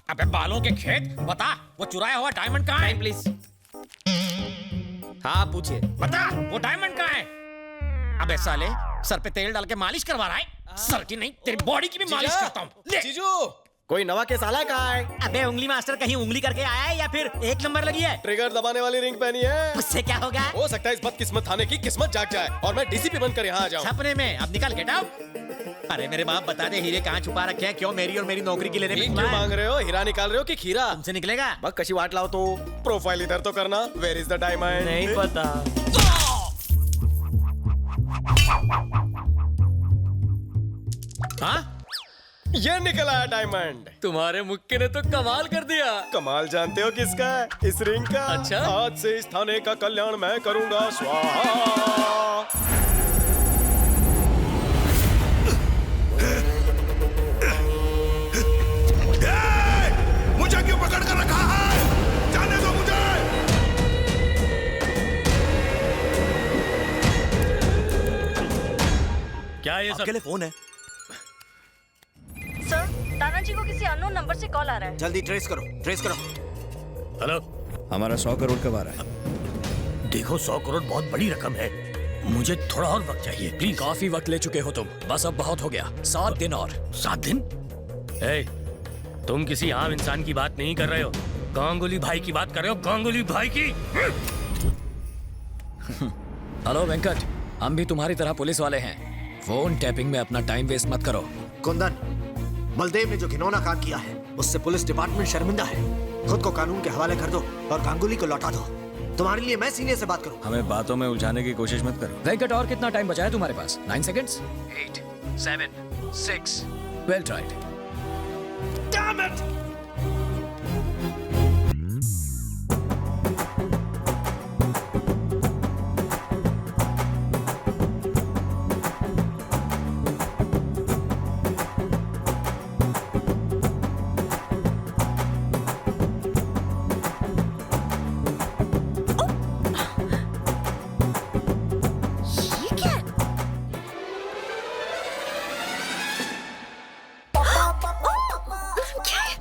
अबे बालों के खेत, बता वो चुराया हुआ डायमंड कहाँ है? प्लीज। हाँ पूछिए। बता वो डायमंड कहाँ है? अबे साले सर पे तेल डाल के मालिश करवा रहा है? सर की नहीं तेरी बॉडी की भी मालिश करता हूँ। ले। जीजू कोई नवा केस आला कहाँ है? अबे उंगली मास्टर कहीं उंगली करके आया है या फिर एक नंबर लगी है? ट्रिगर दबाने वाली रिंग पहनी है। उससे क्या होगा? हो सकता है इस बदकिस्मत थाने की किस्मत जाग जाए और मैं डीसीपी बनकर यहाँ आ जाऊँ। सपने में। अब निकल गेट आउट। अरे मेरे बाप बता दे हीरे कहाँ छुपा रखे हैं? क्यों मेरी और मेरी नौकरी की लेने में क्यों मांग रहे हो? हीरा निकाल रहे हो कि खीरा? तुमसे निकलेगा? बस कशी वाट लाओ तो प्रोफाइल इधर तो करना। Where is the diamond? नहीं पता। हाँ? ये निकल आया डायमंड। तुम्हारे मुक्के ने तो कमाल कर दिया। कमाल जानते हो किसका है? इस रिंग का। अच्छा? आज से इस थाने का कल्याण मैं करूंगा। स्वाहा। मुझे क्यों पकड़ कर रखा है? जाने दो मुझे। क्या ये सब? आपके लिए फोन है। सर, तानाजी को किसी अननोन नंबर से कॉल आ रहा है। जल्दी ट्रेस करो, ट्रेस करो। हेलो, हमारा 100 करोड़ कब आ रहा है? देखो 100 करोड़ बहुत बड़ी रकम है, मुझे थोड़ा और वक्त चाहिए प्लीज। काफी वक्त ले चुके हो तुम, बस अब बहुत हो गया। 7 दिन और। 7 दिन? ए, तुम किसी आम इंसान की बात नहीं कर रहे हो, गांगुली भाई की बात कर रहे हो, गांगुली भाई की। हेलो वेंकट, हम भी तुम्हारी तरह पुलिस वाले हैं। फोन टैपिंग में अपना टाइम वेस्ट मत करो। कुंदन, बलदेव ने जो घिनौना काम किया है उससे पुलिस डिपार्टमेंट शर्मिंदा है। खुद को कानून के हवाले कर दो और गांगुली को लौटा दो। तुम्हारे लिए मैं सीनियर से बात करूं। हमें बातों में उलझाने की कोशिश मत करो। वेंकट, और कितना टाइम बचा है तुम्हारे पास? 9 seconds. 8, 7, 6। Well tried. Damn it! ये क्या है? क्या है?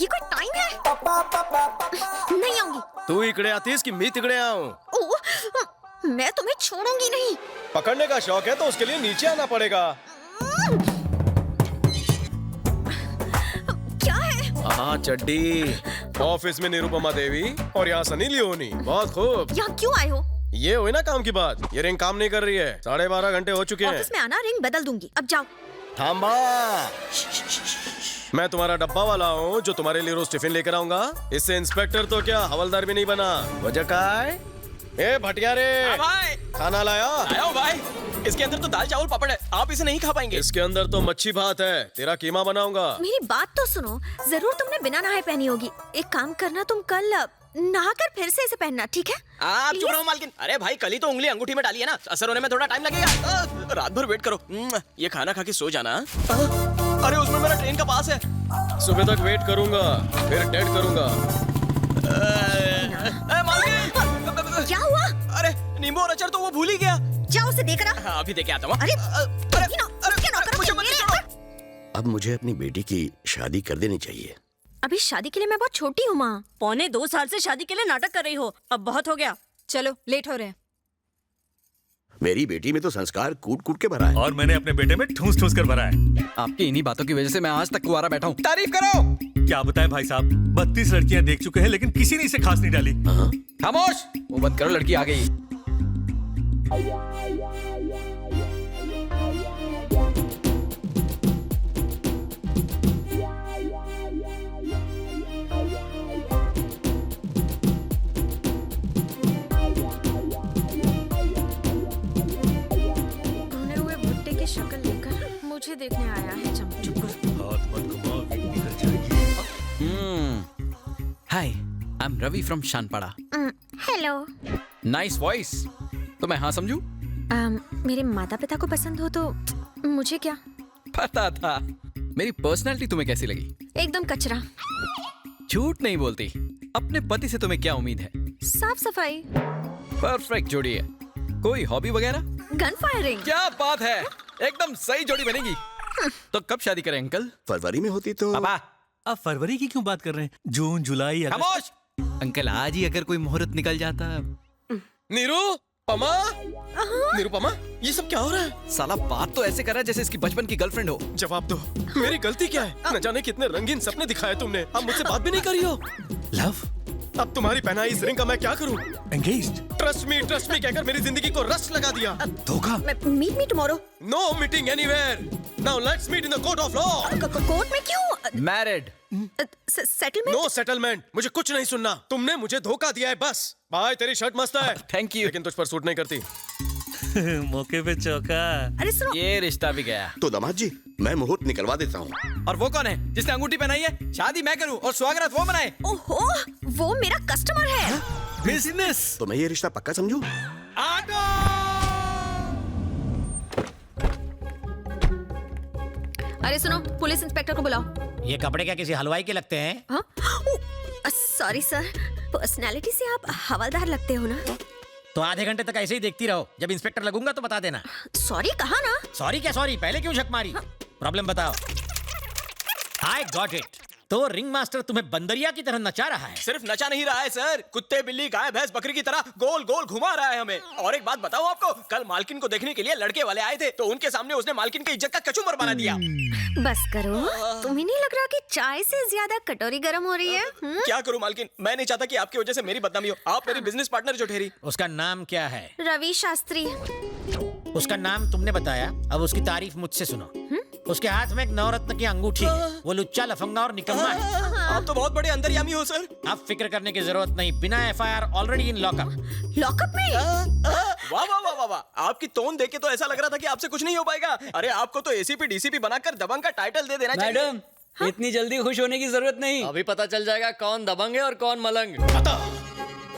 ये कोई टाइम है? नहीं आऊंगी। तू इकड़े आतीस कि मैं तिकड़े आऊं? ओह, मैं तुम्हें छोड़ूंगी नहीं। पकड़ने का शौक है तो उसके लिए नीचे आना पड़ेगा। क्या है? हाँ चड्डी। ऑफिस में निरुपमा देवी और यहाँ सनी लियोनी। बहुत खूब। यहाँ क्यों आए हो? ये हुई ना काम की बात। ये रिंग काम नहीं कर रही है। 12:30 घंटे हो चुके हैं। ऑफिस में आना, रिंग बदल दूंगी। अब जाओ। थांबा। मैं तुम्हारा डब्बा वाला हूँ जो तुम्हारे लिए रोज टिफिन लेकर आऊंगा। इससे इंस्पेक्टर तो क्या हवलदार भी नहीं बना। वजह का है? ए भटिया रे, भाई खाना लाया? आया हूं भाई। इसके अंदर तो दाल चावल पापड़ है, आप इसे नहीं खा पाएंगे। इसके अंदर तो मच्छी भात है। तेरा कीमा बनाऊंगा। मेरी बात तो सुनो। जरूर तुमने बिना नहाए पहनी होगी। एक काम करना, तुम कल नहाकर फिर से इसे पहनना, ठीक है? आप चुप रहो मालकिन। अरे भाई कल ही तो उंगली अंगूठी में डाली है ना, असर होने में थोड़ा टाइम लगेगा। रात भर वेट करो। ये खाना खा के सो जाना। अरे उसमें मेरा ट्रेन का पास है। सुबह तक वेट करूंगा, फिर डेट करूंगा। क्या हुआ? अरे नींबू और अचार तो वो भूल ही गया। जाओ उसे देकर आ। हाँ, अभी देके आता हूँ। अरे, मुझे मत छोड़ो। अब मुझे अपनी बेटी की शादी कर देनी चाहिए। अभी शादी के लिए मैं बहुत छोटी हूँ माँ। 1.25 साल से शादी के लिए नाटक कर रही हो। अब बहुत हो गया। चलो, लेट हो रहे हैं। मेरी बेटी में तो संस्कार कूट कूट के भरा है। और मैंने अपने बेटे में ठूस ठूस कर भरा है। आपकी इन्हीं बातों की वजह से मैं आज तक कुंवारा बैठा हूँ। तारीफ करो। क्या बताएं भाई साहब, 32 लड़कियां देख चुके हैं लेकिन किसी ने इसे खास नहीं डाली। खामोश, वो बंद करो, लड़की आ गई। भुने हुए भुट्टे की शक्ल लेकर मुझे देखने आया है। चुप कर। हाथ मत घुमाओ, निकल जाएगी। Hi, I am Ravi from Shanpada. Hello. Nice voice. तो मैं हाँ समझू? मेरे माता पिता को पसंद हो तो मुझे क्या? पता था। मेरी पर्सनालिटी तुम्हें कैसी लगी? एकदम कचरा। झूठ नहीं बोलती। अपने पति से तुम्हें क्या उम्मीद है? साफ सफाई। परफेक्ट जोड़ी है। कोई हॉबी वगैरह? Gun firing. क्या बात है, एकदम सही जोड़ी बनेगी। तो कब शादी करें अंकल? फरवरी में होती तो। पापा, आप फरवरी की क्यों बात कर रहे हैं? जून, जुलाई, अगस्त। खामोश। अंकल आज ही अगर कोई मुहूर्त निकल जाता। निरुपमा, निरुपमा, ये सब क्या हो रहा है? साला बात तो ऐसे कर रहा है जैसे इसकी बचपन की गर्लफ्रेंड हो। जवाब दो, मेरी गलती क्या है? न जाने कितने रंगीन सपने दिखाए तुमने, अब मुझसे बात भी नहीं करी हो। लव, अब तुम्हारी पहनाई इस रिंग का मैं क्या करूं? एंगेज्ड। ट्रस्ट मी कहकर मेरी जिंदगी को रस लगा दिया। धोखा। Meet me tomorrow. No meeting anywhere, now let's meet in the court of law. Court में क्यों? मैरिड। सेटलमेंट? नो सेटलमेंट, मुझे कुछ नहीं सुनना। तुमने मुझे धोखा दिया है बस। भाई तेरी शर्ट मस्त है। Thank you. लेकिन तुझ पर सूट नहीं करती। मौके पे चौका। अरे सुनो, ये रिश्ता भी गया। तो दामाद जी, मैं मुहूर्त निकलवा देता हूँ। और वो कौन है जिसने अंगूठी पहनाई है? शादी मैं करूं और स्वागत वो बनाए। ओहो, वो मेरा कस्टमर है। बिजनेस। तो मैं ये रिश्ता पक्का समझूं? अरे सुनो, पुलिस इंस्पेक्टर को बुलाओ। ये कपड़े क्या किसी हलवाई के लगते हैं? हाँ? सॉरी सर, पर्सनालिटी से आप हवलदार लगते हो ना? तो आधे घंटे तक ऐसे ही देखती रहो, जब इंस्पेक्टर लगूंगा तो बता देना। सॉरी कहा ना? सॉरी क्या सॉरी, पहले क्यों झक मारी? प्रॉब्लम बताओ। I got it. तो रिंग मास्टर तुम्हें बंदरिया की तरह नचा रहा है। सिर्फ नचा नहीं रहा है सर, कुत्ते बिल्ली गाय भैंस बकरी की तरह गोल गोल घुमा रहा है हमें। और एक बात बताऊं आपको, कल मालकिन को देखने के लिए लड़के वाले आए थे, तो उनके सामने उसने मालकिन की इज्जत का कचूमर बना दिया। बस करो, तुम्हें नहीं लग रहा कि चाय से ज्यादा कटोरी गर्म हो रही है? क्या करूं मालकिन, मैं नहीं चाहता कि आपकी वजह से मेरी बदनामी हो। आप मेरी बिजनेस पार्टनर जो ठहरी। उसका नाम क्या है? रवि शास्त्री। उसका नाम तुमने बताया, अब उसकी तारीफ मुझसे सुनो। उसके हाथ में एक नवरत्न की अंगूठी है। वो लुच्चा लफंगा और निकम्मा है। आप तो बहुत बड़े अंतर्यामी हो सर। अब फिक्र करने की जरूरत नहीं, बिना FIR already in lockup. Lockup में? वाह वाह वाह वाह वाह, आपकी टोन देख के तो ऐसा लग रहा था कि आपसे कुछ नहीं हो पाएगा। अरे आपको तो एसीपी डीसीपी बनाकर दबंग का टाइटल दे देना चाहिए। मैडम, इतनी जल्दी खुश होने की जरूरत नहीं। अभी पता चल जाएगा कौन दबंग है और कौन मलंग। बता,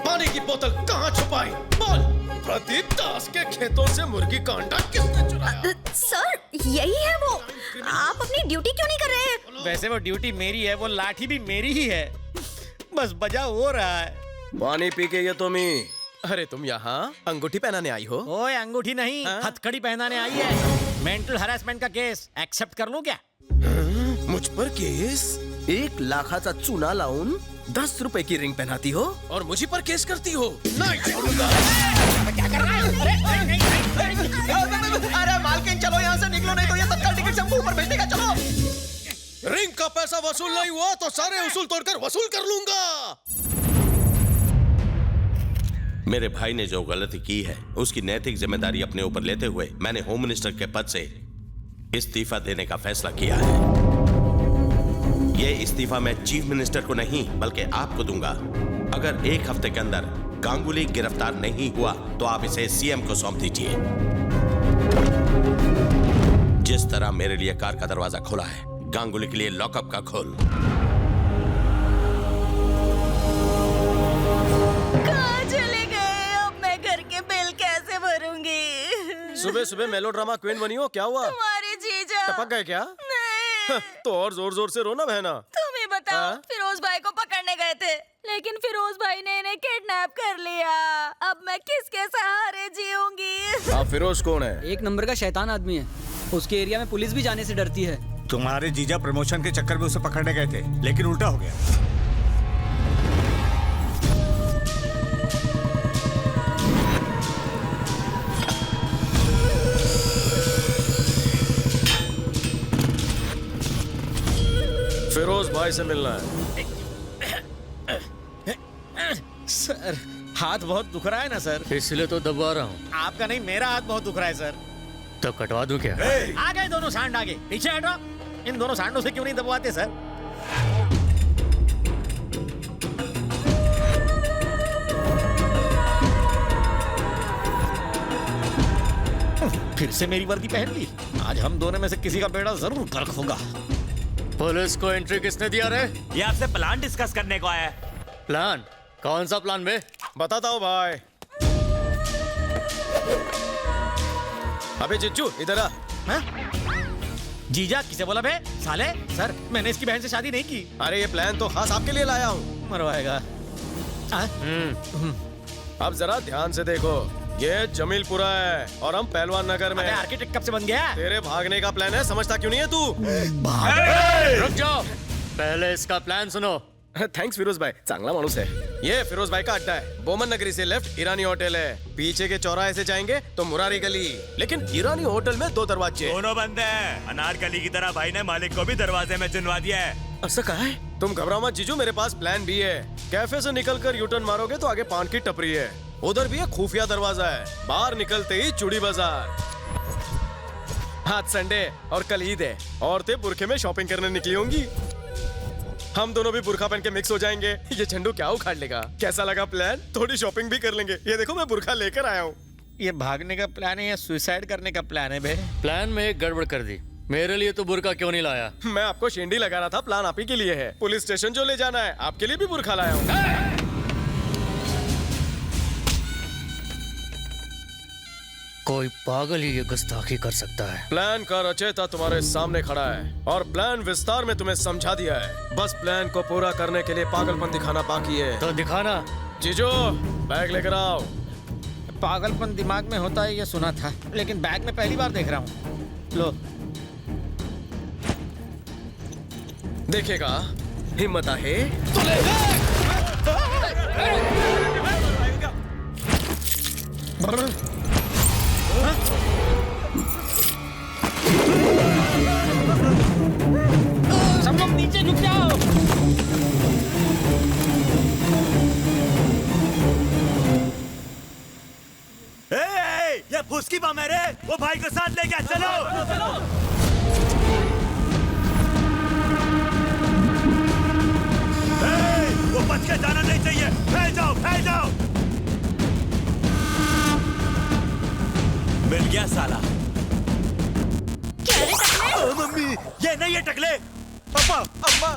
पानी की बोतल कहाँ छुपाई? बोल। प्रदीप दास के खेतों से मुर्गी का अंडा किसने चुराया? सर, यही है वो। आप अपनी ड्यूटी क्यों नहीं कर रहे हैं? वैसे वो ड्यूटी मेरी है, वो लाठी भी मेरी ही है, बस बजाव हो रहा है। पानी पी के ये तुम ही। अरे तुम यहाँ अंगूठी पहनाने आई हो? ओए अंगूठी नहीं, हथकड़ी पहनाने आई है। मेंटल हरासमेंट का केस एक्सेप्ट कर लूं क्या? मुझ पर केस? 1 लाखाचा चुना लावून 10 रुपए की रिंग पहनाती हो और मुझे पर केस करती हो? नहीं छोड़ूंगा। क्या कर रहा है? अरे मालकिन चलो यहाँ से निकलो, नहीं तो ये तत्काल टिकट से हमको ऊपर भेज देगा। चलो। रिंग का पैसा वसूल नहीं हुआ तो सारे उसूल तोड़कर वसूल कर लूंगा। मेरे भाई ने जो गलती की है उसकी नैतिक जिम्मेदारी अपने ऊपर लेते हुए मैंने होम मिनिस्टर के पद से इस्तीफा देने का फैसला किया है। ये इस्तीफा मैं चीफ मिनिस्टर को नहीं बल्कि आपको दूंगा। अगर 1 हफ्ते के अंदर गांगुली गिरफ्तार नहीं हुआ तो आप इसे सीएम को सौंप दीजिए। जिस तरह मेरे लिए कार का दरवाजा खोला है, गांगुली के लिए लॉकअप का खोल। कहाँ चले गए? अब मैं घर के बिल कैसे भरूंगी? सुबह सुबह मेलोड्रामा क्वीन बनी हो, क्या हुआ? तुम्हारे जीजा टपक गए क्या? नहीं। तो और जोर जोर से रोना बहना। तुम ही बताओ। हाँ? फिरोज भाई को पकड़ने गए थे, लेकिन फिरोज भाई ने इन्हें किडनैप कर लिया। अब मैं किसके सहारे जीऊंगी? आप फिरोज कौन है? 1 नंबर का शैतान आदमी है। उसके एरिया में पुलिस भी जाने से डरती है। तुम्हारे जीजा प्रमोशन के चक्कर में उसे पकड़ने गए थे, लेकिन उल्टा हो गया। फिरोज भाई से मिलना है। सर, हाथ बहुत दुख रहा है ना सर? इसलिए तो दबा रहा हूँ। आपका नहीं, मेरा हाथ बहुत दुख रहा है सर। तो कटवा दूं क्या? आ गए दोनों सांड, आगे पीछे हटो। इन दोनों सांडों से क्यों नहीं दबवाते सर? फिर से मेरी वर्दी पहन ली। आज हम दोनों में से किसी का बेड़ा जरूर गर्क होगा। पुलिस को एंट्री किसने दिया रे? ये आपसे प्लान डिस्कस करने को आया है। प्लान? कौन सा प्लान बे? बताता हूँ भाई। अबे जिज्जू इधर आ। हाँ? जीजा किसे बोला बे? साले सर, मैंने इसकी बहन से शादी नहीं की। अरे ये प्लान तो खास आपके लिए लाया हूँ। मरवाएगा। अब जरा ध्यान से देखो, ये जमीलपुरा है और हम पहलवान नगर में। आर्किटेक्ट कब से बन गया? तेरे भागने का प्लान है, समझता क्यों नहीं है तू? रुक जाओ। पहले इसका प्लान सुनो। थैंक्स फिरोज भाई, चांगला माणूस है। ये फिरोज भाई का अड्डा है। बोमन नगरी से लेफ्ट ईरानी होटल है। पीछे के चौराहे से जाएंगे तो मुरारी गली। लेकिन ईरानी होटल में 2 दरवाजे। दोनों बंद है। अनारकली की तरह भाई ने मालिक को भी दरवाजे में चुनवा दिया है। ऐसा कहा है? तुम घबराओ मत जीजू, मेरे पास प्लान भी है। कैफे से निकलकर यूटर्न मारोगे तो आगे पान की टपरी है, उधर भी एक खुफिया दरवाजा है। बाहर निकलते ही चूड़ी बाजार। आज संडे और कल ईद है। औरतें बुरखे में शॉपिंग करने निकली होंगी। हम दोनों भी बुरखा पहन के मिक्स हो जाएंगे। ये झंडू क्या उखाड़ लेगा? कैसा लगा प्लान? थोड़ी शॉपिंग भी कर लेंगे। ये देखो मैं बुरखा लेकर आया हूँ। ये भागने का प्लान है या सुसाइड करने का प्लान है बे? प्लान में एक गड़बड़ कर दी। मेरे लिए तो बुर्का क्यों नहीं लाया? मैं आपको शेंडी लगा रहा था। प्लान आप ही के लिए है। पुलिस स्टेशन जो ले जाना है, आपके लिए भी बुरखा लाया हूँ। कोई पागल ही ये गुस्ताखी कर सकता है। प्लान का रचयिता तुम्हारे सामने खड़ा है और प्लान विस्तार में तुम्हें समझा दिया है। बस प्लान को पूरा करने के लिए पागलपन दिखाना बाकी है। तो दिखाना। जीजो बैग लेकर आओ। पागलपन दिमाग में होता है ये सुना था, लेकिन बैग में पहली बार देख रहा हूँ। लो देखेगा, हिम्मत है तो ले। सब लोग नीचे झुक जाओ। ये फुसकी बम है रे, वो भाई को साथ ले गया। चलो वो बच के जाना नहीं चाहिए। फैल जाओ, फैल जाओ। मिल गया साला। क्या रे टकले? मम्मी, ये नहीं है टकले। अम्मा, अम्मा।